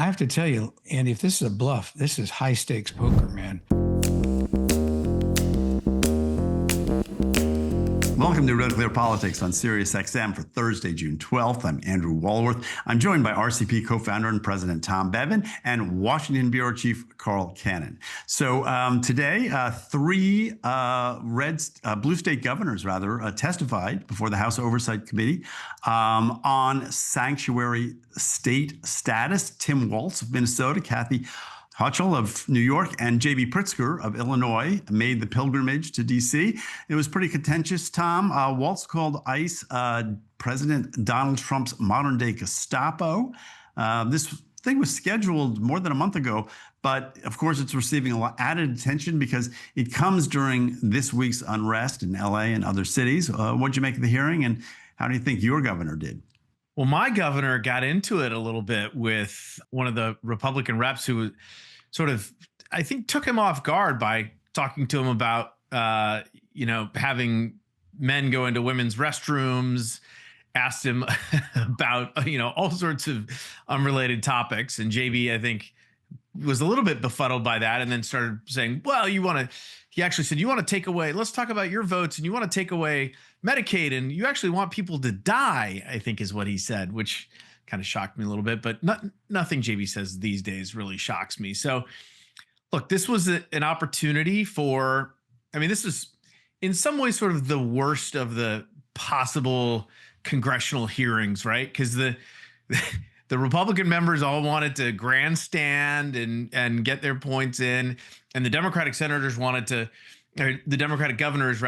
I have to tell you, Andy, if this is a bluff, this is high stakes poker, man. Welcome to RealClearPolitics on Sirius XM for Thursday, June 12th. I'm Andrew Walworth. I'm joined by RCP co-founder and president Tom Bevan and Washington bureau chief Carl Cannon. So today, three blue state governors testified before the House Oversight Committee on sanctuary state status. Tim Walz of Minnesota, Kathy Hochul of New York, and J.B. Pritzker of Illinois made the pilgrimage to D.C. It was pretty contentious, Tom. Walz called ICE President Donald Trump's modern-day Gestapo. This thing was scheduled more than a month ago, but of course it's receiving a lot added attention because it comes during this week's unrest in L.A. and other cities. What'd you make of the hearing, and how do you think your governor did? Well, my governor got into it a little bit with one of the Republican reps who sort of, I think, took him off guard by talking to him about, having men go into women's restrooms, asked him about, all sorts of unrelated topics. And JB, I think, was a little bit befuddled by that and then started saying, well, he actually said, you want to take away, let's talk about your votes, and you want to take away Medicaid, and you actually want people to die, I think is what he said, which kind of shocked me a little bit, but nothing JB says these days really shocks me. So look, this was an opportunity for, this is in some ways sort of the worst of the possible congressional hearings, right? Because the Republican members all wanted to grandstand and get their points in, and the Democratic senators the Democratic governors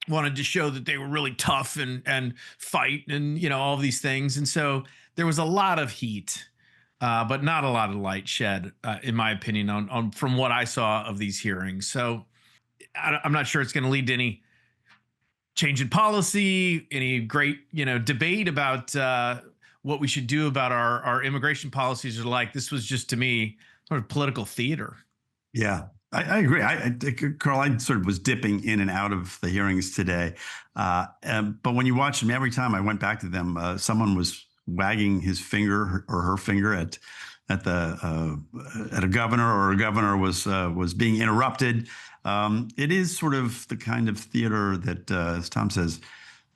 wanted to show that they were really tough and fight and all of these things. And so there was a lot of heat, but not a lot of light shed, in my opinion, on from what I saw of these hearings. So I'm not sure it's going to lead to any change in policy, any great debate about what we should do about our immigration policies or like. This was just, to me, sort of political theater. Yeah, I agree. Carl, I sort of was dipping in and out of the hearings today. But when you watch them, every time I went back to them, someone was wagging his finger or her finger at a governor, or a governor was being interrupted. It is sort of the kind of theater that, as Tom says,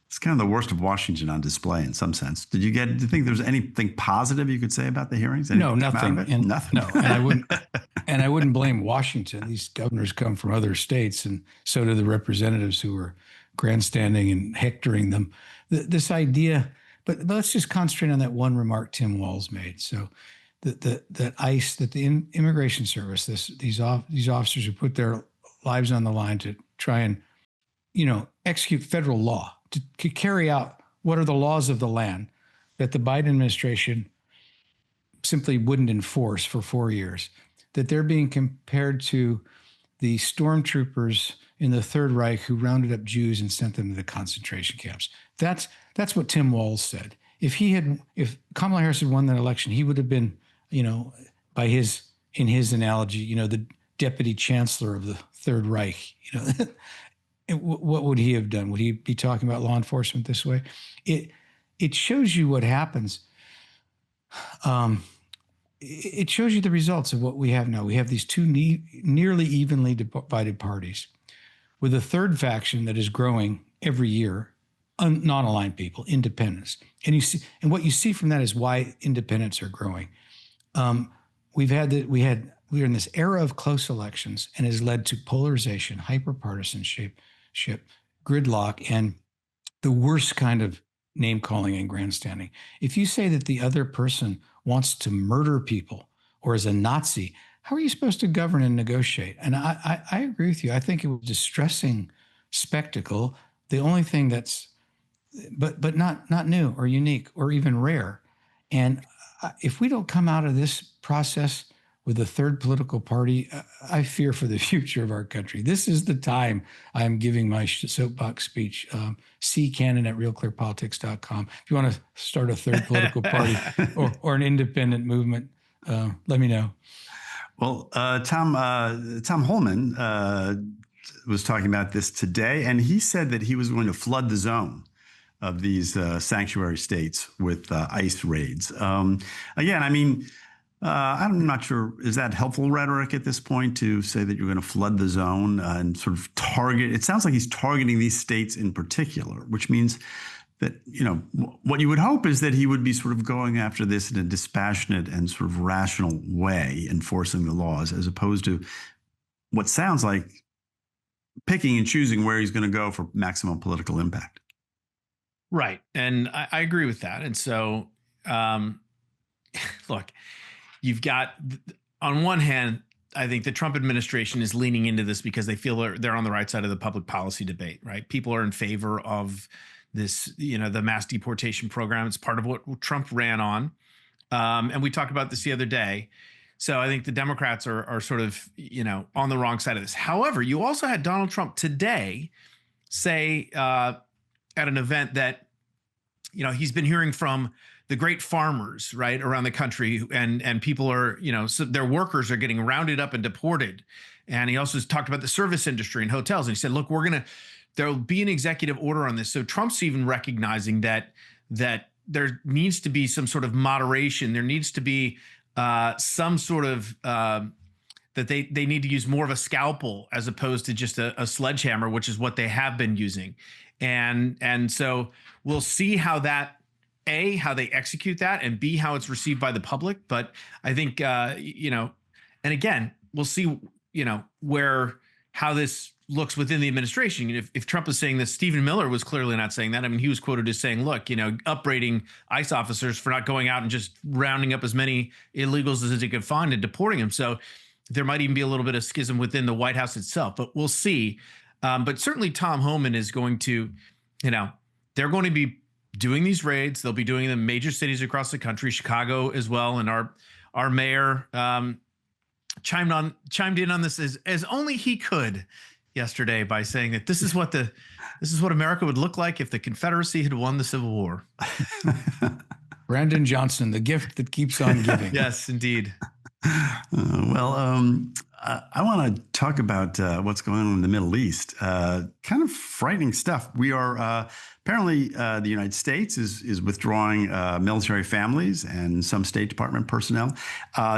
it's kind of the worst of Washington on display in some sense. Do you think there's anything positive you could say about the hearings? No, nothing. Nothing. No, and I wouldn't blame Washington. These governors come from other states, and so do the representatives who are grandstanding and hectoring them. This idea, but let's just concentrate on that one remark Tim Walz made. So that ICE, that the Immigration Service, these officers who put their lives on the line to try and execute federal law, to carry out what are the laws of the land that the Biden administration simply wouldn't enforce for 4 years, that they're being compared to the stormtroopers in the Third Reich who rounded up Jews and sent them to the concentration camps. That's what Tim Walz said. If Kamala Harris had won that election, he would have been, in his analogy, the deputy chancellor of the Third Reich. What would he have done? Would he be talking about law enforcement this way? It shows you what happens. It shows you the results of what we have now. We have these two nearly evenly divided parties, with a third faction that is growing every year, non-aligned people, independents. And what you see from that is why independents are growing. We are in this era of close elections, and has led to polarization, hyperpartisanship, gridlock, and the worst kind of name calling and grandstanding. If you say that the other person wants to murder people or is a Nazi, how are you supposed to govern and negotiate? And I agree with you. I think it was a distressing spectacle. The only thing but not new or unique or even rare. And if we don't come out of this process with a third political party, I fear for the future of our country. This is the time I'm giving my soapbox speech. See Cannon at RealClearPolitics.com. If you want to start a third political party or an independent movement, let me know. Well, Tom Holman was talking about this today, and he said that he was going to flood the zone of these sanctuary states with ICE raids. Again, I'm not sure. Is that helpful rhetoric at this point to say that you're going to flood the zone and sort of target? It sounds like he's targeting these states in particular, which means that, what you would hope is that he would be sort of going after this in a dispassionate and sort of rational way, enforcing the laws, as opposed to what sounds like picking and choosing where he's going to go for maximum political impact. Right. And I agree with that. And so, look, you've got, on one hand, I think the Trump administration is leaning into this because they feel they're on the right side of the public policy debate, right? People are in favor of this, the mass deportation program. It's part of what Trump ran on. And we talked about this the other day. So I think the Democrats are sort of, on the wrong side of this. However, you also had Donald Trump today say at an event that, he's been hearing from the great farmers, right, around the country, and people are, so their workers are getting rounded up and deported. And he also talked about the service industry and hotels. And he said, look, there'll be an executive order on this. So Trump's even recognizing that there needs to be some sort of moderation. There needs to be some sort of that they need to use more of a scalpel as opposed to just a sledgehammer, which is what they have been using. And so we'll see how that, A, how they execute that, and B, how it's received by the public. But I think, and again, we'll see, how this looks within the administration. If Trump is saying this, Stephen Miller was clearly not saying that. I mean, he was quoted as saying, look, upbraiding ICE officers for not going out and just rounding up as many illegals as they could find and deporting them. So there might even be a little bit of schism within the White House itself, but we'll see. But certainly Tom Homan is going to, they're going to be doing these raids. They'll be doing them in major cities across the country, Chicago as well. And our mayor chimed in on this as only he could yesterday by saying that this is what America would look like if the Confederacy had won the Civil War. Brandon Johnson, the gift that keeps on giving. Yes, indeed. I want to talk about what's going on in the Middle East. Kind of frightening stuff. We are apparently the United States is withdrawing military families and some State Department personnel.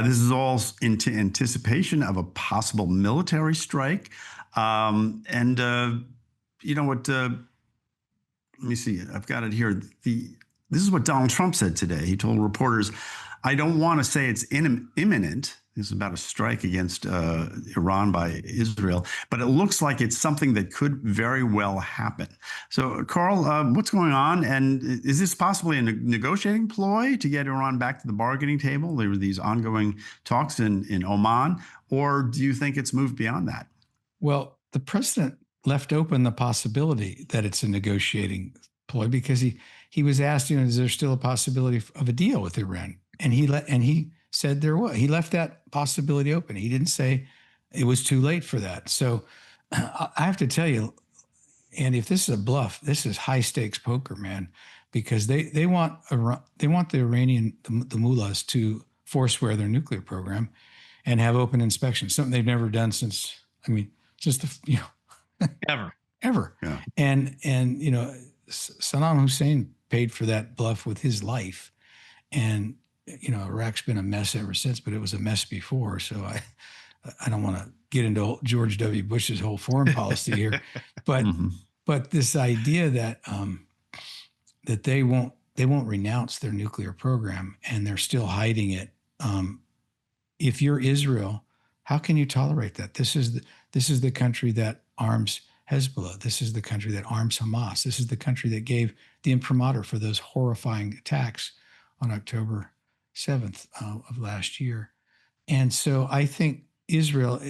This is all in anticipation of a possible military strike. You know what? Let me see. I've got it here. This is what Donald Trump said today. He told reporters, "I don't want to say it's imminent." This is about a strike against Iran by Israel, but it looks like it's something that could very well happen. So, Carl, what's going on? And is this possibly a negotiating ploy to get Iran back to the bargaining table? There were these ongoing talks in Oman, or do you think it's moved beyond that? Well, the president left open the possibility that it's a negotiating ploy because he was asked, is there still a possibility of a deal with Iran? And he said there was. He left that possibility open. He didn't say it was too late for that. So I have to tell you, Andy, if this is a bluff, this is high stakes poker, man, because they want the Iranian the mullahs to forswear their nuclear program and have open inspection, something they've never done since the ever. Yeah. And Saddam Hussein paid for that bluff with his life, and Iraq's been a mess ever since, but it was a mess before. So I don't want to get into George W. Bush's whole foreign policy here, but but this idea that that they won't renounce their nuclear program and they're still hiding it. If you're Israel, how can you tolerate that? This is the country that arms Hezbollah. This is the country that arms Hamas. This is the country that gave the imprimatur for those horrifying attacks on October 7th of last year. And so I think Israel,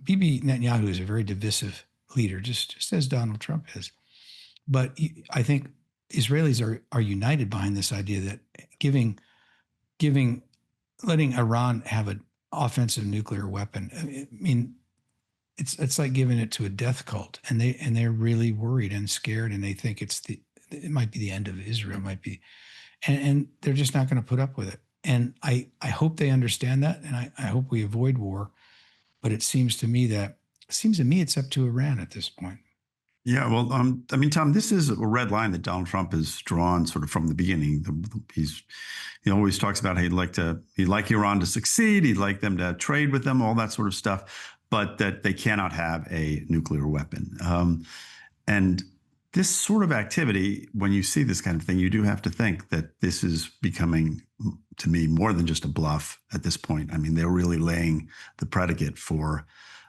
Bibi Netanyahu is a very divisive leader, just as Donald Trump is. But I think Israelis are united behind this idea that letting Iran have an offensive nuclear weapon, I mean, it's like giving it to a death cult, and they're really worried and scared, and they think it might be the end of Israel, and they're just not going to put up with it. And I hope they understand that, and I hope we avoid war. But it seems to me it's up to Iran at this point. Yeah, well, I mean, Tom, this is a red line that Donald Trump has drawn sort of from the beginning. He always talks about how he'd like Iran to succeed, he'd like them to trade with them, all that sort of stuff, but that they cannot have a nuclear weapon. And this sort of activity, when you see this kind of thing, you do have to think that this is becoming, to me, more than just a bluff at this point. I mean, they're really laying the predicate for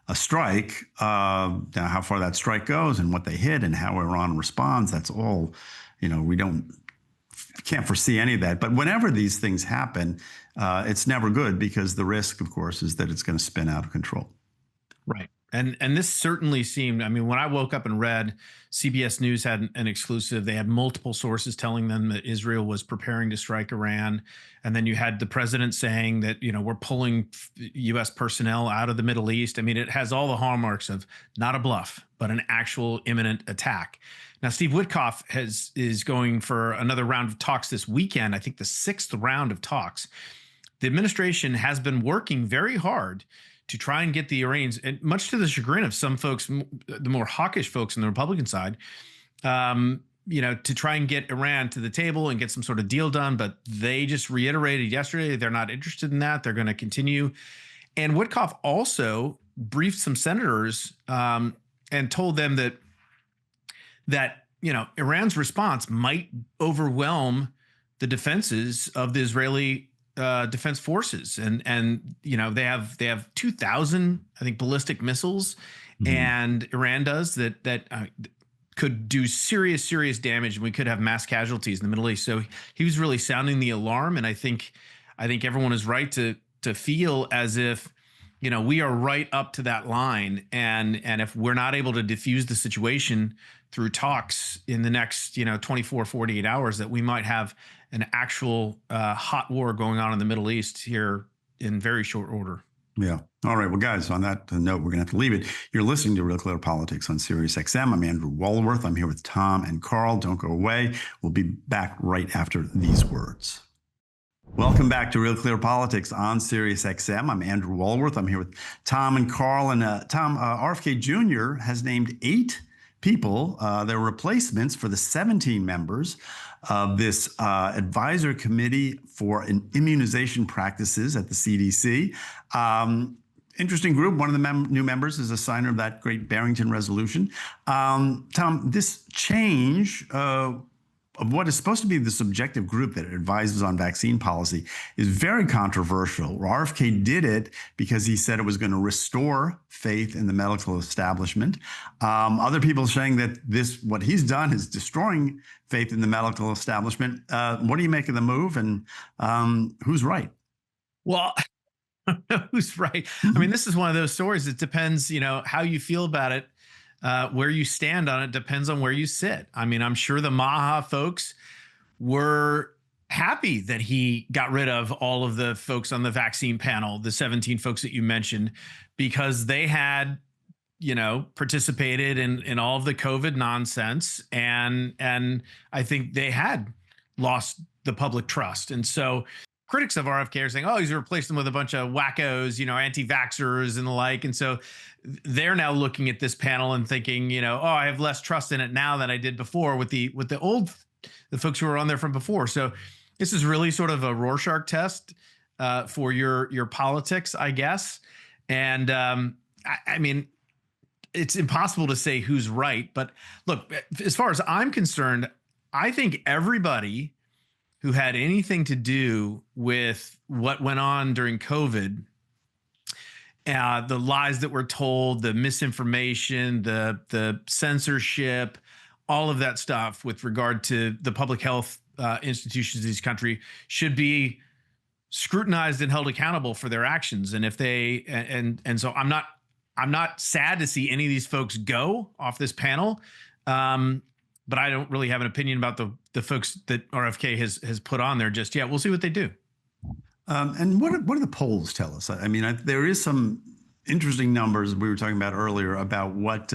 a strike. Now, how far that strike goes and what they hit and how Iran responds, that's all, we can't foresee any of that. But whenever these things happen, it's never good because the risk, of course, is that it's going to spin out of control. Right. And this certainly seemed, I mean, when I woke up and read CBS News had an exclusive, they had multiple sources telling them that Israel was preparing to strike Iran. And then you had the president saying that, we're pulling U.S. personnel out of the Middle East. I mean, it has all the hallmarks of not a bluff, but an actual imminent attack. Now, Steve Witkoff is going for another round of talks this weekend, I think the 6th round of talks. The administration has been working very hard to try and get the Iranians, and much to the chagrin of some folks, the more hawkish folks on the Republican side, to try and get Iran to the table and get some sort of deal done. But they just reiterated yesterday they're not interested in that. They're going to continue. And Witkoff also briefed some senators and told them that Iran's response might overwhelm the defenses of the Israeli defense forces, and they have 2,000, I think, ballistic missiles, and Iran does that could do serious damage, and we could have mass casualties in the Middle East. So he was really sounding the alarm, and I think everyone is right to feel as if we are right up to that line, and if we're not able to diffuse the situation through talks in the next 24, 48 hours, that we might have an actual hot war going on in the Middle East here in very short order. Yeah. All right. Well, guys, on that note, we're going to have to leave it. You're listening to Real Clear Politics on Sirius XM. I'm Andrew Walworth. I'm here with Tom and Carl. Don't go away. We'll be back right after these words. Welcome back to Real Clear Politics on Sirius XM. I'm Andrew Walworth. I'm here with Tom and Carl. And Tom, RFK Jr. has named 8 people, their replacements for the 17 members of this advisor committee for immunization practices at the CDC. Interesting group. One of the new members is a signer of that great Barrington resolution. Tom, this change of what is supposed to be the subjective group that advises on vaccine policy is very controversial. RFK did it because he said it was going to restore faith in the medical establishment. Other people are saying that what he's done is destroying faith in the medical establishment. What do you make of the move, and who's right? Well, who's right? I mean, this is one of those stories. It depends, how you feel about it. Where you stand on it depends on where you sit. I mean, I'm sure the Maha folks were happy that he got rid of all of the folks on the vaccine panel, the 17 folks that you mentioned, because they had, participated in all of the COVID nonsense. And I think they had lost the public trust. And so critics of RFK are saying, oh, he's replaced them with a bunch of wackos, anti-vaxxers and the like. And so they're now looking at this panel and thinking, oh, I have less trust in it now than I did before with the folks who were on there from before. So this is really sort of a Rorschach test for your politics, I guess. And I mean, it's impossible to say who's right. But look, as far as I'm concerned, I think everybody who had anything to do with what went on during COVID, the lies that were told, the misinformation, the censorship, all of that stuff with regard to the public health institutions of this country should be scrutinized and held accountable for their actions. And if they and so I'm not sad to see any of these folks go off this panel. But I don't really have an opinion about the folks that RFK has put on there just yet. We'll see what they do. And what do the polls tell us? I mean, there is some interesting numbers we were talking about earlier about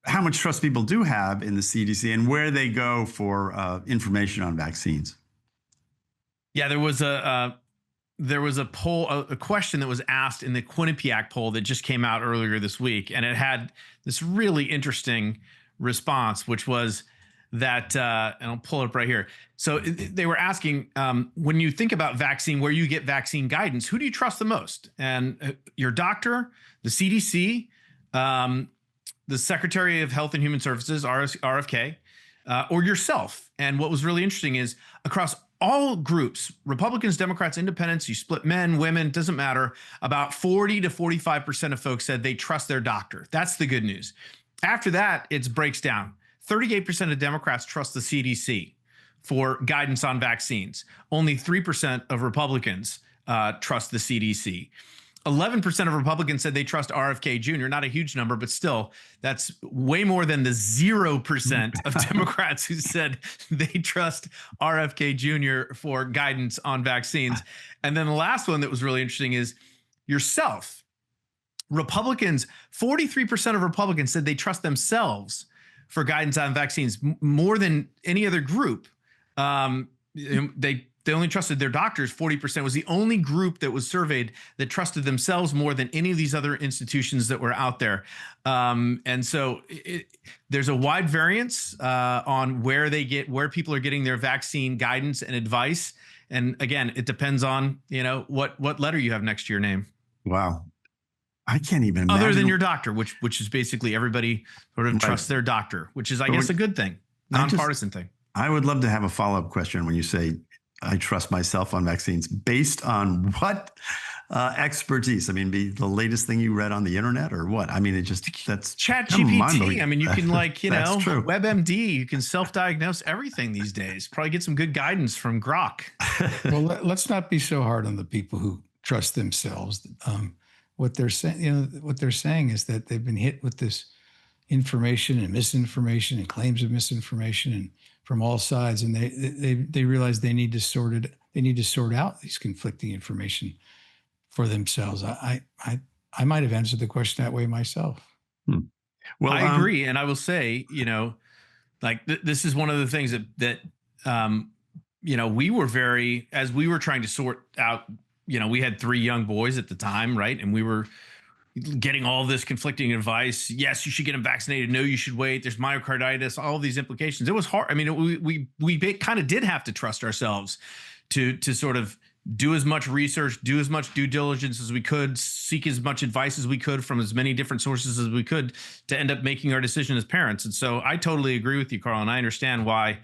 how much trust people do have in the CDC and where they go for information on vaccines. Yeah, there was a there was a poll, a question that was asked in the Quinnipiac poll that just came out earlier this week, and it had this really interesting response, which was that, and I'll pull it up right here. So they were asking, when you think about vaccine, where you get vaccine guidance, who do you trust the most? And your doctor, the CDC, the Secretary of Health and Human Services, RFK, or yourself. And what was really interesting is across all groups, Republicans, Democrats, Independents, you split men, women, doesn't matter, about 40 to 45% of folks said they trust their doctor. That's the good news. After that, it breaks down. 38% of Democrats trust the CDC for guidance on vaccines. Only 3% of Republicans trust the CDC. 11% of Republicans said they trust RFK Jr. Not a huge number, but still, that's way more than the 0% of Democrats who said they trust RFK Jr. for guidance on vaccines. And then the last one that was really interesting is yourself. Republicans, 43% of Republicans said they trust themselves for guidance on vaccines, more than any other group. They only trusted their doctors. 40% was the only group that was surveyed that trusted themselves more than any of these other institutions that were out there. And so there's a wide variance on where people are getting their vaccine guidance and advice. And again, it depends on, what letter you have next to your name. Wow. I can't even imagine. Other than your doctor, which is basically everybody sort of trusts their doctor, which is, I guess, a good thing, nonpartisan thing. I would love to have a follow-up question when you say, I trust myself on vaccines based on what expertise? I mean, the latest thing you read on the internet or what? I mean, that's ChatGPT. I mean, you can WebMD, you can self-diagnose everything these days. Probably get some good guidance from Grok. Well, let's not be so hard on the people who trust themselves. What they're saying is that they've been hit with this information and misinformation and claims of misinformation and from all sides, and they realize they need to sort it. They need to sort out these conflicting information for themselves. I might have answered the question that way myself. Well, I agree, and I will say, this is one of the things that we were as we were trying to sort out. We had 3 young boys at the time, right, and we were getting all this conflicting advice. Yes, you should get them vaccinated. No, you should wait. There's myocarditis, all of these implications. It was hard. I mean, we kind of did have to trust ourselves to sort of do as much research, do as much due diligence as we could, seek as much advice as we could from as many different sources as we could to end up making our decision as parents. And so I totally agree with you, Carl, and I understand why,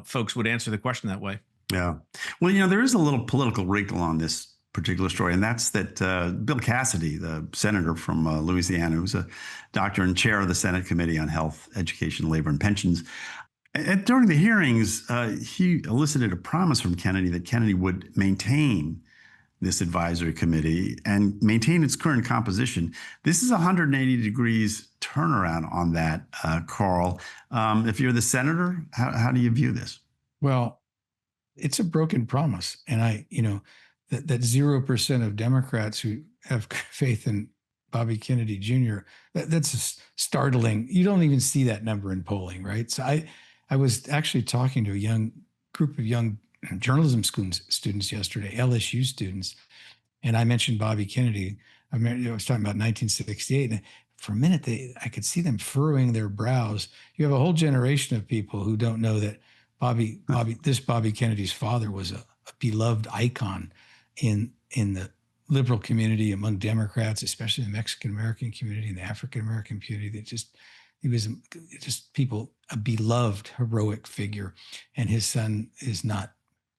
folks would answer the question that way. Yeah. Well, there is a little political wrinkle on this particular story, and that's that Bill Cassidy, the senator from Louisiana, who's a doctor and chair of the Senate Committee on Health, Education, Labor, and Pensions, during the hearings, he elicited a promise from Kennedy that Kennedy would maintain this advisory committee and maintain its current composition. This is 180 degrees turnaround on that, Carl. If you're the senator, how do you view this? Well, it's a broken promise, and that 0% of Democrats who have faith in Bobby Kennedy Jr., that's startling. You don't even see that number in polling, right? So I was actually talking to a group of young journalism students yesterday, LSU students, and I mentioned Bobby Kennedy. I was talking about 1968, and for a minute I could see them furrowing their brows. You have a whole generation of people who don't know that Bobby Kennedy's father was a beloved icon in the liberal community, among Democrats, especially the Mexican American community and the African American community. He was a beloved, heroic figure, and his son is not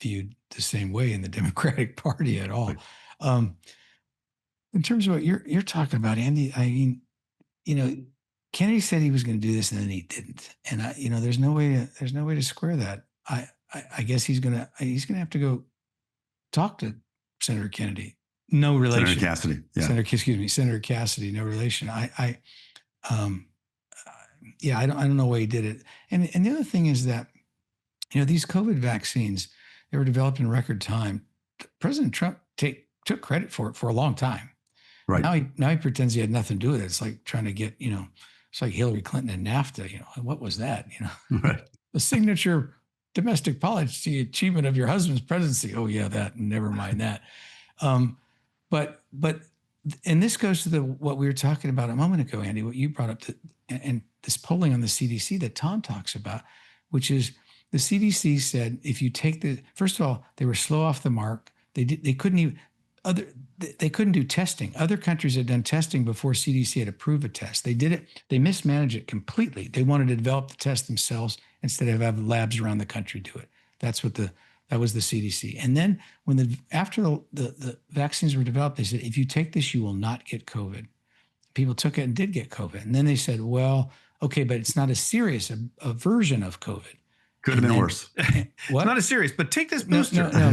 viewed the same way in the Democratic Party at all. In terms of what you're talking about, Andy, I mean, Kennedy said he was going to do this, and then he didn't. And there's no way to square that. I guess he's gonna have to go talk to Senator Kennedy. No relation. Senator Cassidy. Yeah. Senator Cassidy. No relation. I don't know why he did it. And the other thing is that, these COVID vaccines, they were developed in record time. President Trump took credit for it for a long time. Right. Now he pretends he had nothing to do with it. It's like trying to get, it's like Hillary Clinton and NAFTA. What was that? Right. The signature domestic policy achievement of your husband's presidency. Oh yeah, that. Never mind that. But and this goes to what we were talking about a moment ago, Andy. What you brought up, and this polling on the CDC that Tom talks about, which is the CDC said if you take first of all, they were slow off the mark. They couldn't do testing. Other countries had done testing before CDC had approved a test. They did it. They mismanaged it completely. They wanted to develop the test themselves instead of have labs around the country do it. That was the CDC. And then after the vaccines were developed, they said, if you take this, you will not get COVID. People took it and did get COVID. And then they said, well, okay, but it's not as serious a version of COVID. Could have been worse. What? It's not as serious, but take this booster. No,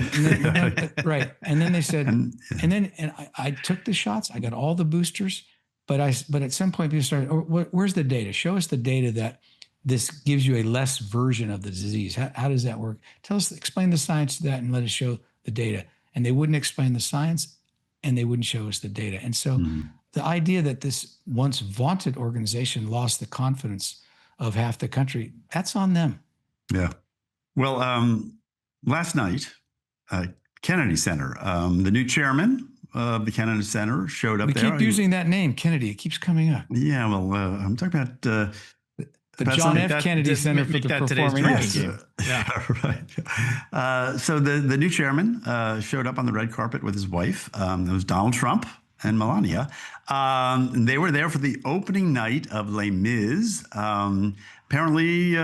right. And then they said, and I took the shots. I got all the boosters, but at some point people started, where's the data? Show us the data that this gives you a less version of the disease. How does that work? Explain the science to that and let us show the data. And they wouldn't explain the science and they wouldn't show us the data. And so the idea that this once vaunted organization lost the confidence of half the country, that's on them. Yeah. Well, last night, Kennedy Center, the new chairman of the Kennedy Center showed up there. We keep using that name, Kennedy. It keeps coming up. Yeah. Well, I'm talking about the John F. Kennedy Center for the Performing Arts. Yeah, right. So the new chairman showed up on the red carpet with his wife. It was Donald Trump and Melania. They were there for the opening night of Les Mis. Apparently,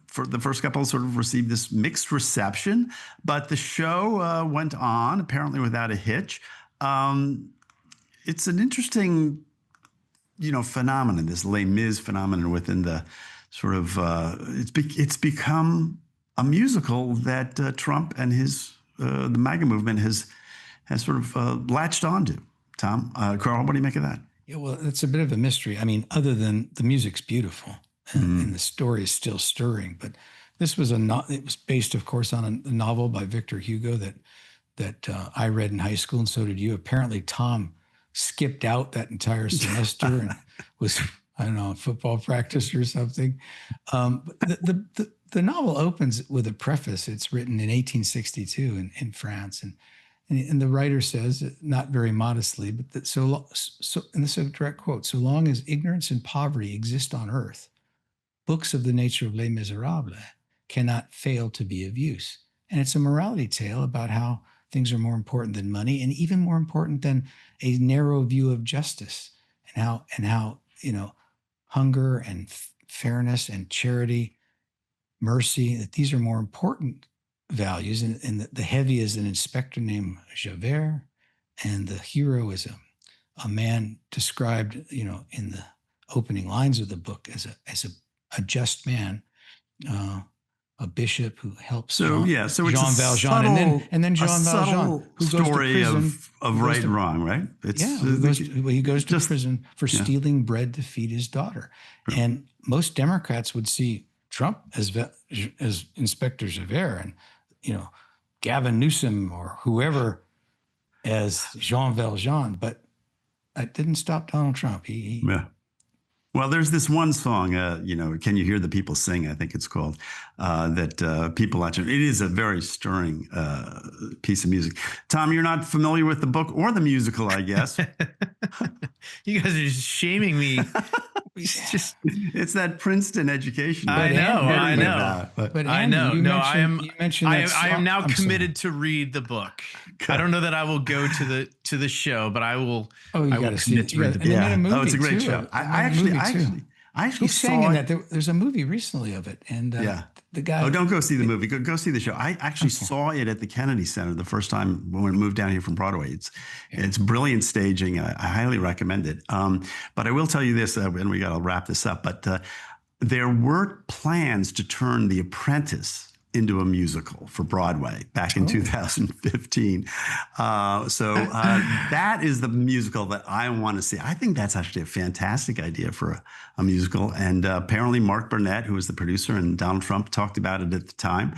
for the first couple sort of received this mixed reception, but the show went on apparently without a hitch. It's an interesting, phenomenon, this Les Mis phenomenon within the sort of, it's become a musical that Trump and the MAGA movement has sort of latched onto. Tom, Carl, what do you make of that? Yeah, well, it's a bit of a mystery. I mean, other than the music's beautiful and the story is still stirring, but this was it was based, of course, on a novel by Victor Hugo that I read in high school, and so did you. Apparently, Tom skipped out that entire semester and was, I don't know, football practice or something. The novel opens with a preface. It's written in 1862 in France, and the writer says, not very modestly, but and this is a direct quote: "So long as ignorance and poverty exist on earth, books of the nature of Les Miserables cannot fail to be of use." And it's a morality tale about how things are more important than money, and even more important than a narrow view of justice, and how hunger and fairness and charity, mercy, that these are more important values. And the heavy is an inspector named Javert, and the hero is a man described, in the opening lines of the book as a just man, a bishop who helps. So it's Jean Valjean, and then Jean Valjean, who goes to prison of right and wrong, right? He goes to prison for stealing bread to feed his daughter. Right. And most Democrats would see Trump as Inspector Javert, and Gavin Newsom or whoever as Jean Valjean, but that didn't stop Donald Trump. Yeah. Well, there's this one song, Can You Hear the People Sing? I think it's called, that people actually, it is a very stirring piece of music. Tom, you're not familiar with the book or the musical, I guess. You guys are just shaming me. It's that Princeton education. I know. But Andy, I am now committed to read the book. Good. I don't know that I will go to the show, but I will. Oh, you got to see it. It's a great show. I actually saw it. There's a movie recently of it, and the guy. Oh, don't go see the movie. Go see the show. I actually saw it at the Kennedy Center the first time when we moved down here from Broadway. It's brilliant staging. I highly recommend it. But I will tell you this, and we got to wrap this up. But there were plans to turn The Apprentice into a musical for Broadway back in 2015. That is the musical that I want to see. I think that's actually a fantastic idea for a musical. And apparently Mark Burnett, who was the producer, and Donald Trump talked about it at the time.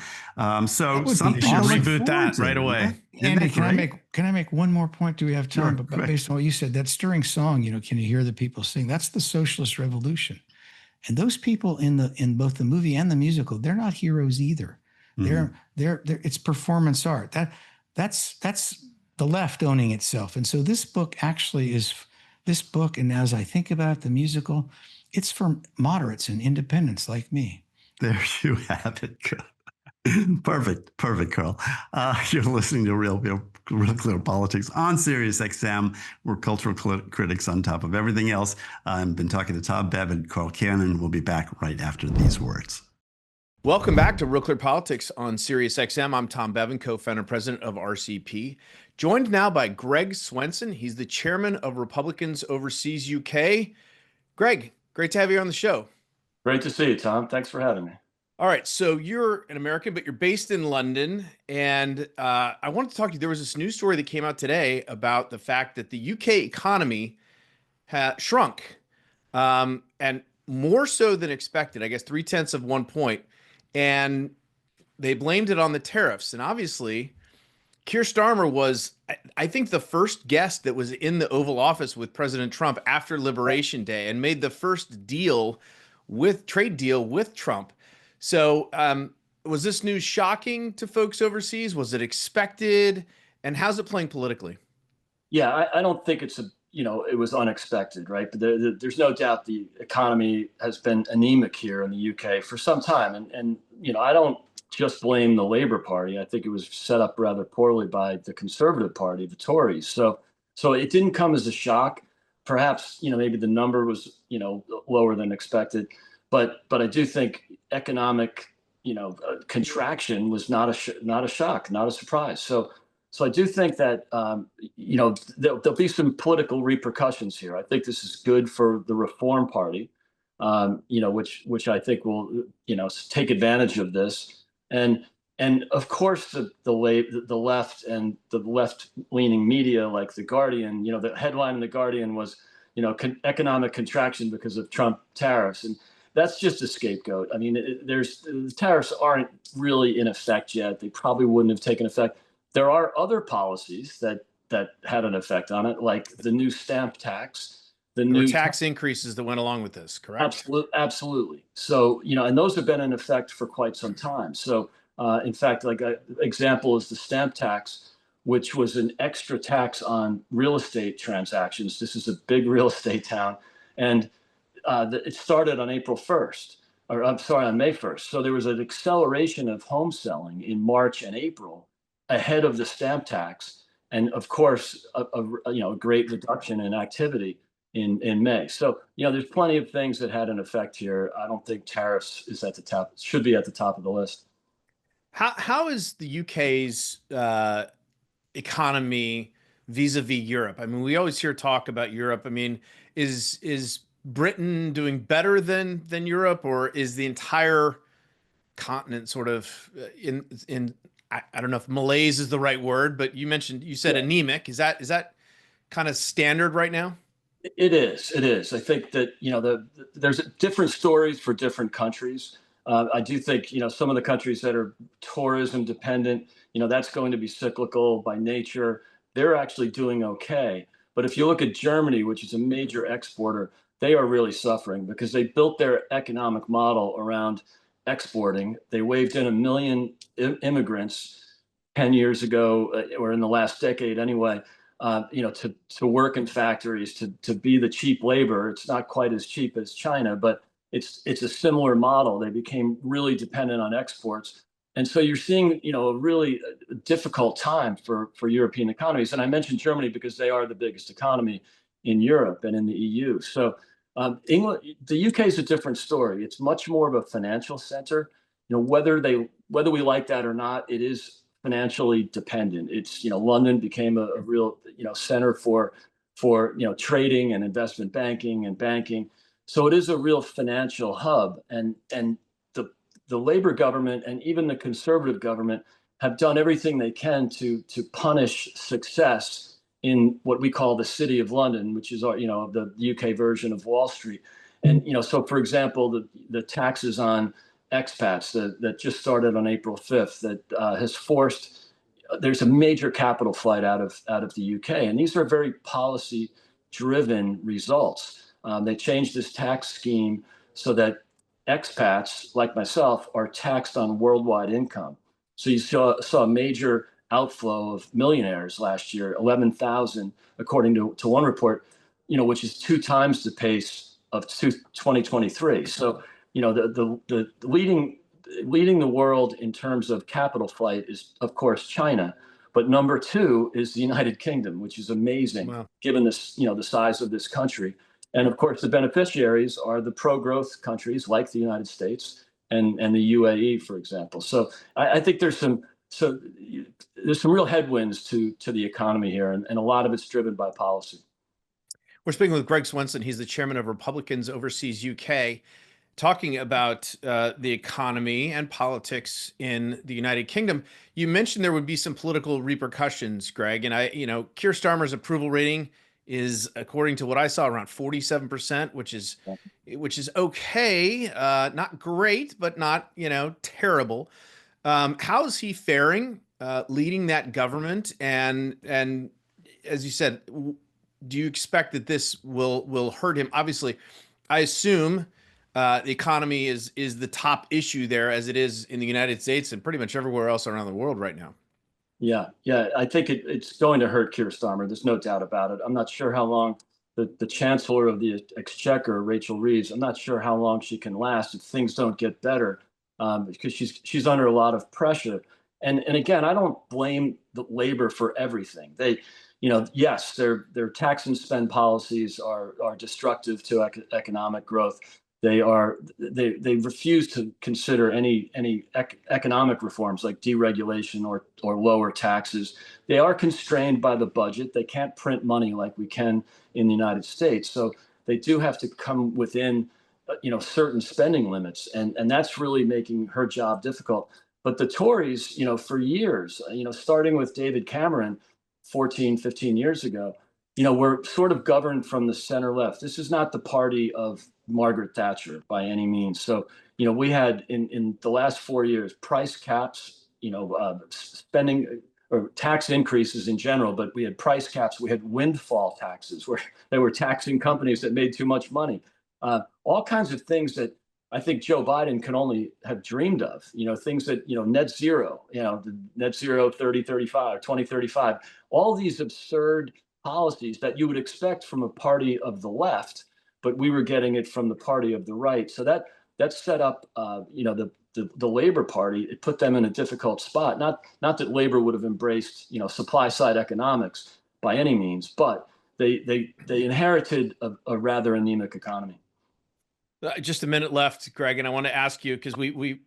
Something should reboot that right away. Andy, can I make one more point? Do we have time? Sure, but based on what you said, that stirring song, Can You Hear the People Sing? That's the socialist revolution. And those people in both the movie and the musical, they're not heroes either. It's performance art. That's the left owning itself. And so this book actually is this book. And as I think about the musical, it's for moderates and independents like me. There you have it. Perfect, Carl. You're listening to Real Clear Politics on Sirius XM. We're cultural critics on top of everything else. I've been talking to Tom Bevan, Carl Cannon. We'll be back right after these words. Welcome back to Real Clear Politics on Sirius XM. I'm Tom Bevan, co-founder and president of RCP. Joined now by Greg Swenson. He's the chairman of Republicans Overseas UK. Greg, great to have you on the show. Great to see you, Tom. Thanks for having me. All right, so you're an American, but you're based in London, and I wanted to talk to you. There was this news story that came out today about the fact that the UK economy shrunk, and more so than expected, I guess 0.3 points, and they blamed it on the tariffs. And obviously, Keir Starmer was, I think, the first guest that was in the Oval Office with President Trump after Liberation Day and made the first trade deal with Trump. So was this news shocking to folks overseas? Was it expected? And how's it playing politically? Yeah, I don't think it was unexpected, right? But there's no doubt the economy has been anemic here in the UK for some time. And I don't just blame the Labour Party. I think it was set up rather poorly by the Conservative Party, the Tories. So it didn't come as a shock. Perhaps, maybe the number was, lower than expected. But I do think economic, contraction was not a shock, not a surprise. So I do think that there'll be some political repercussions here. I think this is good for the Reform Party, which I think will take advantage of this, and of course the left and the left-leaning media like The Guardian. The headline in The Guardian was economic contraction because of Trump tariffs, and that's just a scapegoat. I mean, the tariffs aren't really in effect yet. They probably wouldn't have taken effect. There are other policies that had an effect on it, like the new stamp tax, the new tax increases that went along with this, correct? Absolutely. So, and those have been in effect for quite some time. So, in fact, like an example is the stamp tax, which was an extra tax on real estate transactions. This is a big real estate town. And it started on April 1st, or I'm sorry, on May 1st. So there was an acceleration of home selling in March and April ahead of the stamp tax. And of course, a great reduction in activity in May. So, there's plenty of things that had an effect here. I don't think tariffs is at the top, should be at the top of the list. How is the UK's economy vis-a-vis Europe? I mean, we always hear talk about Europe. I mean, is Britain doing better than Europe, or is the entire continent sort of in I don't know if malaise is the right word, but you said anemic. Is that kind of standard right now? It is. I think that there's different stories for different countries. I do think some of the countries that are tourism dependent, that's going to be cyclical by nature. They're actually doing okay. But if you look at Germany, which is a major exporter, they are really suffering because they built their economic model around exporting. They waved in 1 million immigrants 10 years ago, or in the last decade anyway, to work in factories, to be the cheap labor. It's not quite as cheap as China, but it's a similar model. They became really dependent on exports. And so you're seeing, a really difficult time for European economies. And I mentioned Germany because they are the biggest economy in Europe and in the EU. So England, the UK is a different story. It's much more of a financial center. Whether we like that or not, it is financially dependent. It's London became a real center for trading and investment banking and banking. So it is a real financial hub. And the Labour government and even the Conservative government have done everything they can to punish success in what we call the City of London, which is the UK version of Wall Street. And so for example, the taxes on expats that just started on April 5th that has forced there's a major capital flight out of the UK, and these are very policy driven results. They changed this tax scheme so that expats like myself are taxed on worldwide income. So you saw a major outflow of millionaires last year, 11,000, according to one report, which is 2 times the pace of 2023. So, the leading the world in terms of capital flight is, of course, China. But number 2 is the United Kingdom, which is amazing. Wow. Given this, the size of this country. And of course, the beneficiaries are the pro-growth countries like the United States and the UAE, for example. So I think there's some real headwinds to the economy here, and a lot of it's driven by policy. We're speaking with Greg Swenson. He's the chairman of Republicans Overseas UK, talking about the economy and politics in the United Kingdom. You mentioned there would be some political repercussions, Greg, and Keir Starmer's approval rating is, according to what I saw, around 47%, which is okay, not great, but not terrible. How is he faring leading that government? And as you said, do you expect that this will hurt him? Obviously, I assume the economy is the top issue there, as it is in the United States and pretty much everywhere else around the world right now. Yeah. I think it's going to hurt Keir Starmer. There's no doubt about it. I'm not sure how long the Chancellor of the Exchequer, Rachel Reeves, I'm not sure how long she can last if things don't get better, because she's under a lot of pressure. And again, I don't blame the Labor for everything. They, yes, their tax and spend policies are destructive to economic growth. They refuse to consider any economic reforms like deregulation or lower taxes. They are constrained by the budget. They can't print money like we can in the United States. So they do have to come within certain spending limits, and that's really making her job difficult. But the Tories, for years, starting with David Cameron 14, 15 years ago, we're sort of governed from the center left. This is not the party of Margaret Thatcher by any means. So, we had in the last 4 years, price caps, spending or tax increases in general, but we had price caps. We had windfall taxes where they were taxing companies that made too much money. All kinds of things that I think Joe Biden can only have dreamed of, things that, net zero, the net zero 2035, all these absurd policies that you would expect from a party of the left, but we were getting it from the party of the right. So that set up, the Labor Party. It put them in a difficult spot. Not that Labor would have embraced, supply side economics by any means, but they inherited a rather anemic economy. Just a minute left, Greg, and I want to ask you, because we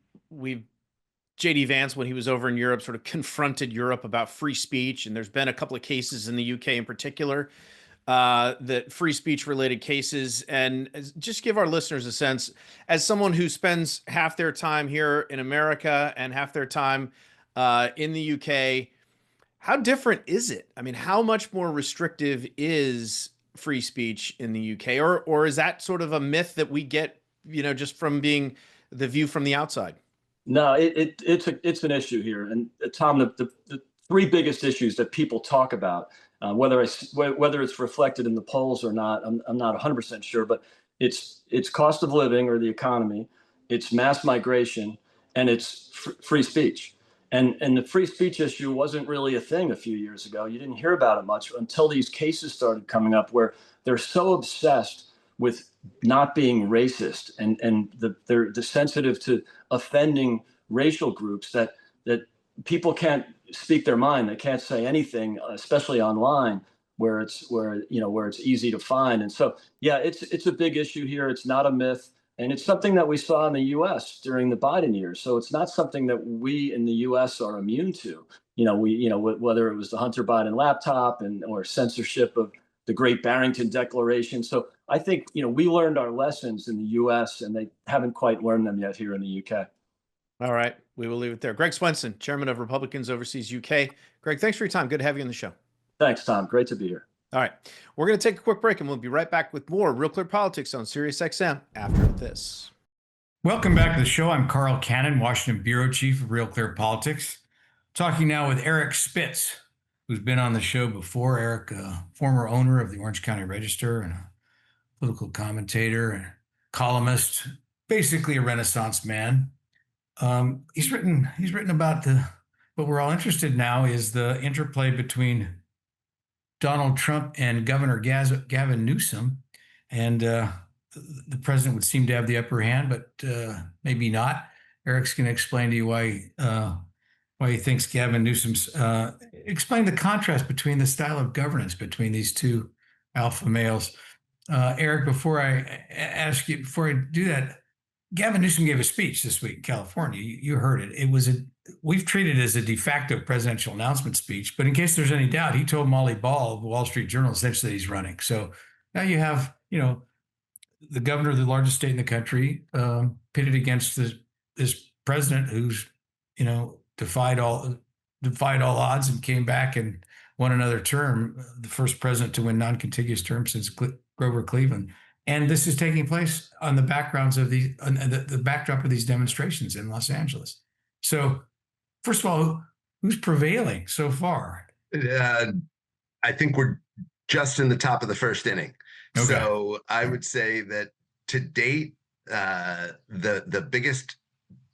J.D. Vance, when he was over in Europe, sort of confronted Europe about free speech, and there's been a couple of cases in the UK in particular, that free speech related cases. And just give our listeners a sense, as someone who spends half their time here in America and half their time in the UK, how different is it? I mean, how much more restrictive is free speech in the UK, or is that sort of a myth that we get, just from being the view from the outside? No, it's an issue here. And Tom, the 3 biggest issues that people talk about, whether it's reflected in the polls or not, I'm not 100% sure, but it's cost of living or the economy, it's mass migration, and it's free speech. And the free speech issue wasn't really a thing a few years ago. You didn't hear about it much until these cases started coming up where they're so obsessed with not being racist and they're sensitive to offending racial groups that people can't speak their mind. They can't say anything, especially online where it's easy to find. And so, yeah, it's a big issue here. It's not a myth. And it's something that we saw in the U.S. during the Biden years. So it's not something that we in the U.S. are immune to. Whether it was the Hunter Biden laptop or censorship of the Great Barrington Declaration. So I think, we learned our lessons in the U.S. and they haven't quite learned them yet here in the U.K. All right. We will leave it there. Greg Swenson, chairman of Republicans Overseas UK. Greg, thanks for your time. Good to have you on the show. Thanks, Tom. Great to be here. All right. We're going to take a quick break and we'll be right back with more Real Clear Politics on SiriusXM after this. Welcome back to the show. I'm Carl Cannon, Washington Bureau Chief of Real Clear Politics. Talking now with Eric Spitz, who's been on the show before. Eric, former owner of the Orange County Register and a political commentator and columnist, basically a Renaissance man. He's written about the what we're all interested now is the interplay between Donald Trump and Governor Gavin Newsom. And the president would seem to have the upper hand, but maybe not. Eric's going to explain to you why he thinks Gavin Newsom's explain the contrast between the style of governance between these two alpha males. Eric, before I do that, Gavin Newsom gave a speech this week in California. You heard it. We've treated it as a de facto presidential announcement speech, but in case there's any doubt, he told Molly Ball of the Wall Street Journal essentially he's running. So now you have, the governor of the largest state in the country pitted against this president who's, defied all odds and came back and won another term, the first president to win non-contiguous term since Grover Cleveland. And this is taking place on the backgrounds of the backdrop of these demonstrations in Los Angeles. So, first of all, who's prevailing so far? I think we're just in the top of the first inning. Okay. So I would say that to date, the biggest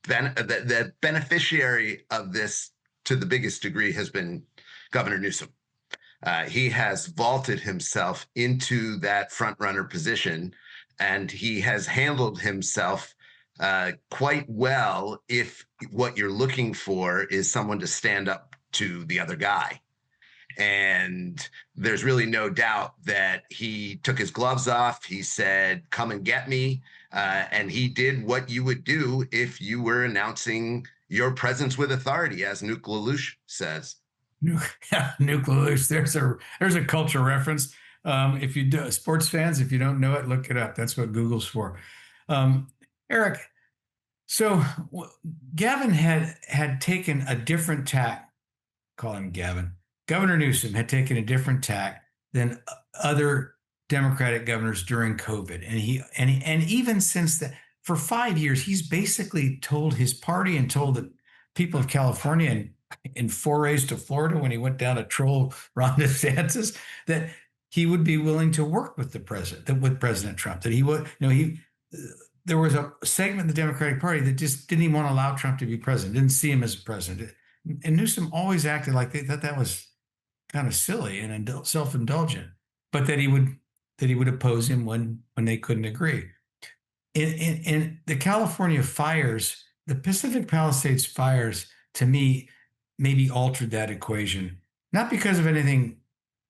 the beneficiary of this to the biggest degree has been Governor Newsom. He has vaulted himself into that front runner position, and he has handled himself quite well if what you're looking for is someone to stand up to the other guy. And there's really no doubt that he took his gloves off. He said, "Come and get me." And he did what you would do if you were announcing your presence with authority, as Nuke LaLoosh says. Nuke LaLoosh. There's a culture reference. If you do, sports fans, if you don't know it, look it up. That's what Google's for. Eric, so Gavin had taken a different tack. Call him Gavin. Governor Newsom had taken a different tack than other Democratic governors during COVID, and even since that, for 5 years, he's basically told his party and told the people of California and in forays to Florida when he went down to troll Ron DeSantis that he would be willing to work with with President Trump. That he would, there was a segment in the Democratic Party that just didn't even want to allow Trump to be president, didn't see him as a president, and Newsom always acted like they thought that was kind of silly and self-indulgent, but that he would oppose him when they couldn't agree. In the California fires, the Pacific Palisades fires, to me, maybe altered that equation, not because of anything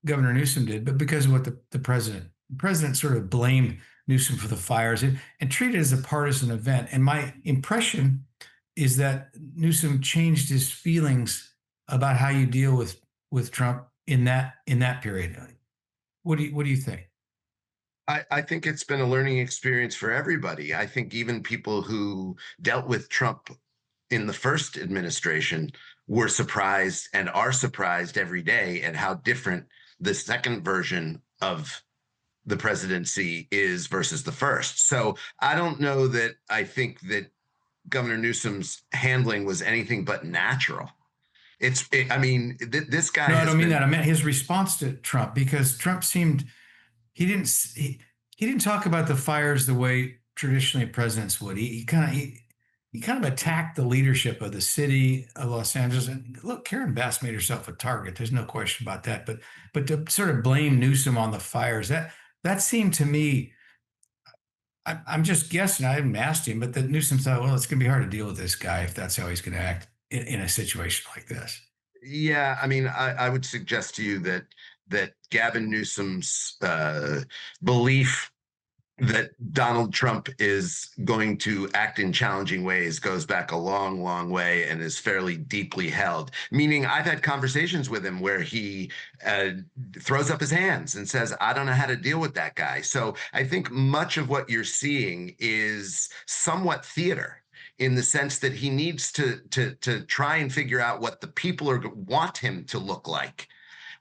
Governor Newsom did, but because of what the president sort of blamed Newsom for the fires and treated it as a partisan event. And my impression is that Newsom changed his feelings about how you deal with Trump in that period. What do you think? I think it's been a learning experience for everybody. I think even people who dealt with Trump in the first administration were surprised and are surprised every day at how different the second version of the presidency is versus the first. So I don't know that I think that Governor Newsom's handling was anything but natural. This guy. No, I don't mean that. I meant his response to Trump, because Trump seemed he didn't talk about the fires the way traditionally presidents would. He kind of attacked the leadership of the city of Los Angeles. And look, Karen Bass made herself a target. There's no question about that. But to sort of blame Newsom on the fires, that seemed to me. I'm just guessing. I haven't asked him, but that Newsom thought, well, it's going to be hard to deal with this guy if that's how he's going to act in a situation like this. Yeah, I would suggest to you that Gavin Newsom's belief that Donald Trump is going to act in challenging ways goes back a long, long way and is fairly deeply held. Meaning, I've had conversations with him where he throws up his hands and says, "I don't know how to deal with that guy." So I think much of what you're seeing is somewhat theater, in the sense that he needs to try and figure out what the people want him to look like,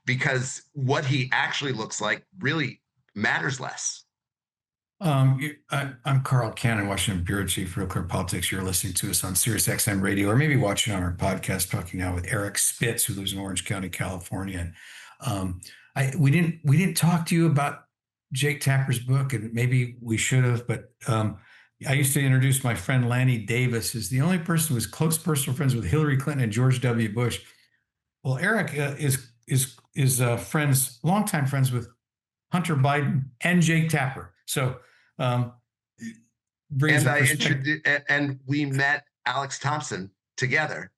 because what he actually looks like really matters less. I'm Carl Cannon, Washington Bureau Chief, RealClearPolitics. You're listening to us on Sirius XM Radio, or maybe watching on our podcast, talking now with Eric Spitz, who lives in Orange County, California. And we didn't talk to you about Jake Tapper's book, and maybe we should have, but I used to introduce my friend Lanny Davis as the only person who was close personal friends with Hillary Clinton and George W. Bush. Well, Eric is friends, longtime friends with Hunter Biden and Jake Tapper. So brings And a I perspective. introduced, and we met Alex Thompson together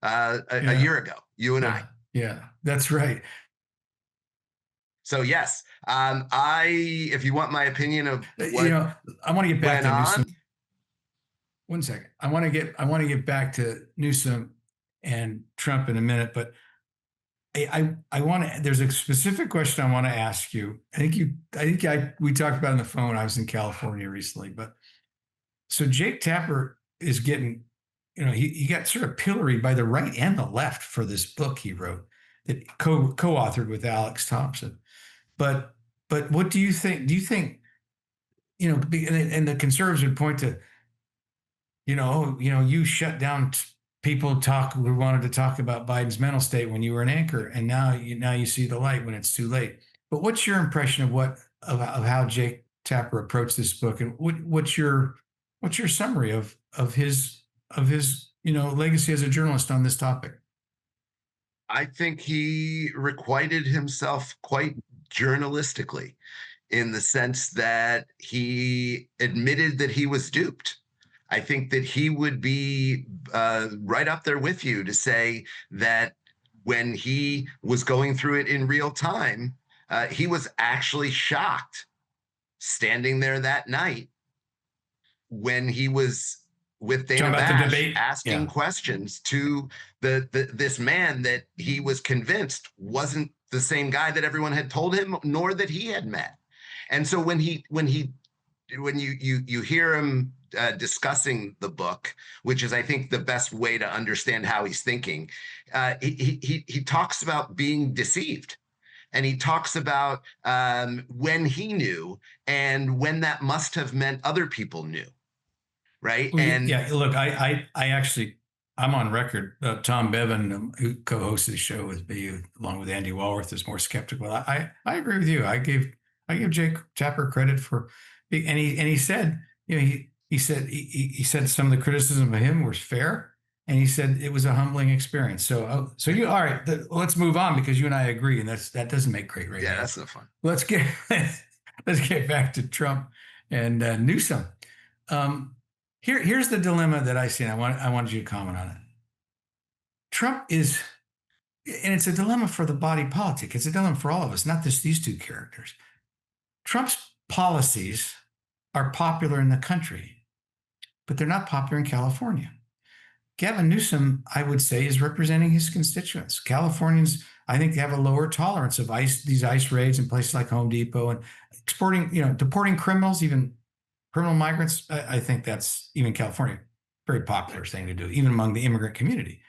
a year ago, you and I. Yeah, that's right. So yes, if you want my opinion of what I want to get back went to Newsom. on. One second. I want to get back to Newsom and Trump in a minute, but I want to. There's a specific question I want to ask you. We talked about it on the phone. I was in California recently, but so Jake Tapper is getting, he got sort of pilloried by the right and the left for this book he wrote that co-authored with Alex Thompson. But what do you think? Do you think, and the conservatives would point to, you shut down people who wanted to talk about Biden's mental state when you were an anchor, and now you see the light when it's too late. But what's your impression of how Jake Tapper approached this book, and what's your summary of his legacy as a journalist on this topic? I think he requited himself quite journalistically, in the sense that he admitted that he was duped. I think that he would be right up there with you to say that when he was going through it in real time, he was actually shocked standing there that night when he was with Dana Bash asking questions to this man that he was convinced wasn't the same guy that everyone had told him, nor that he had met. And so when you hear him discussing the book, which is, I think, the best way to understand how he's thinking, he talks about being deceived. And he talks about when he knew and when that must have meant other people knew. Right. Well, and look, I actually, I'm on record. Tom Bevan, who co-hosts the show with me, along with Andy Walworth, is more skeptical. I agree with you. I give Jake Tapper credit for, and he said, he said some of the criticism of him was fair, and he said it was a humbling experience. So all right, let's move on, because you and I agree, and that doesn't make great radio. Yeah, that's no fun. Let's get back to Trump and Newsom. Here's the dilemma that I see, and I wanted you to comment on it. Trump is, and it's a dilemma for the body politic. It's a dilemma for all of us, not just these two characters. Trump's policies are popular in the country, but they're not popular in California. Gavin Newsom, I would say, is representing his constituents. Californians, I think, have a lower tolerance of these ICE raids in places like Home Depot, and deporting criminals, even criminal migrants. I think that's, even California, very popular thing to do, even among the immigrant community.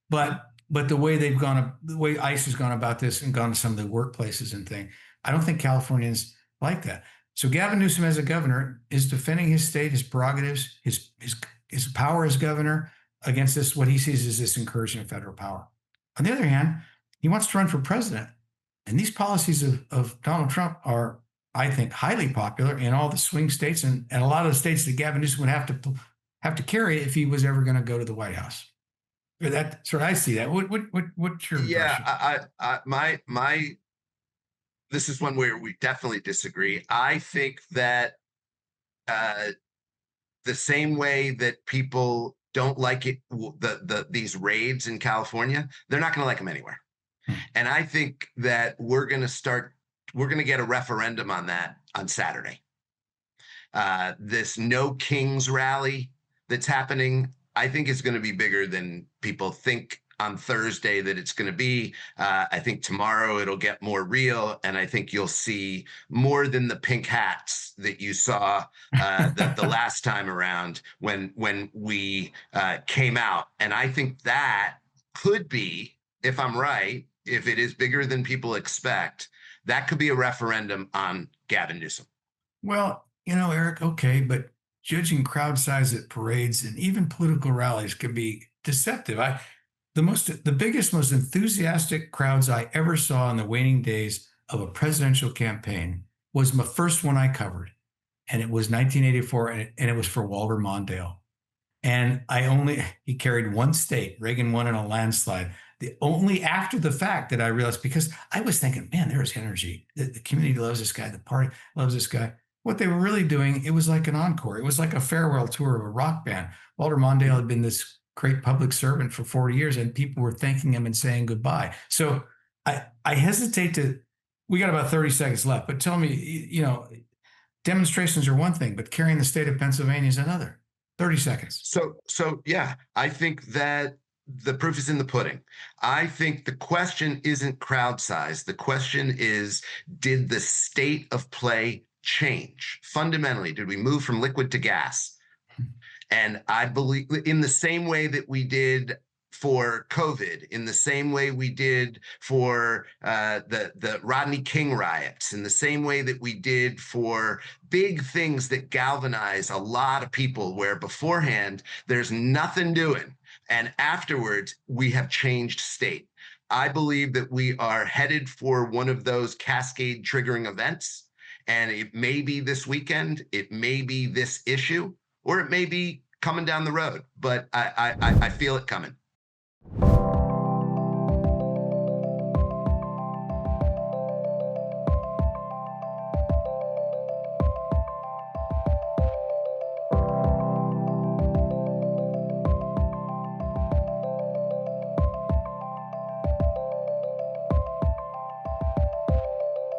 But the way the way ICE has gone about this and gone to some of the workplaces and things, I don't think Californians like that. So Gavin Newsom, as a governor, is defending his state, his prerogatives, his power as governor against this, what he sees as this incursion of federal power. On the other hand, he wants to run for president, and these policies of Donald Trump are, I think, highly popular in all the swing states, and a lot of the states that Gavin Newsom would have to carry if he was ever going to go to the White House. That's what I see. That what's your impression? Yeah, this is one where we definitely disagree. I think that the same way that people don't like it, these raids in California, they're not going to like them anywhere. And I think that we're going to get a referendum on that on Saturday. This No Kings rally that's happening, I think, is going to be bigger than people think on Thursday that it's going to be. I think tomorrow it'll get more real, and I think you'll see more than the pink hats that you saw the last time around when we came out. And I think that could be, if I'm right, if it is bigger than people expect, that could be a referendum on Gavin Newsom. Well, Eric, okay, but judging crowd size at parades and even political rallies can be deceptive. The biggest, most enthusiastic crowds I ever saw in the waning days of a presidential campaign was my first one I covered. and it was 1984, and it was for Walter Mondale. And he carried one state. Reagan won in a landslide. Only after the fact that I realized, because I was thinking, man, there's energy. The community loves this guy. The party loves this guy. What they were really doing, it was like an encore. It was like a farewell tour of a rock band. Walter Mondale had been this great public servant for 40 years, and people were thanking him and saying goodbye. So I hesitate to, we got about 30 seconds left, but tell me, demonstrations are one thing, but carrying the state of Pennsylvania is another. 30 seconds. So yeah, I think that the proof is in the pudding. I think the question isn't crowd size. The question is, did the state of play change? Fundamentally, did we move from liquid to gas? And I believe in the same way that we did for COVID, in the same way we did for the Rodney King riots, in the same way that we did for big things that galvanize a lot of people, where beforehand there's nothing doing, and afterwards we have changed state. I believe that we are headed for one of those cascade triggering events, and it may be this weekend, it may be this issue, or it may be coming down the road, but I feel it coming.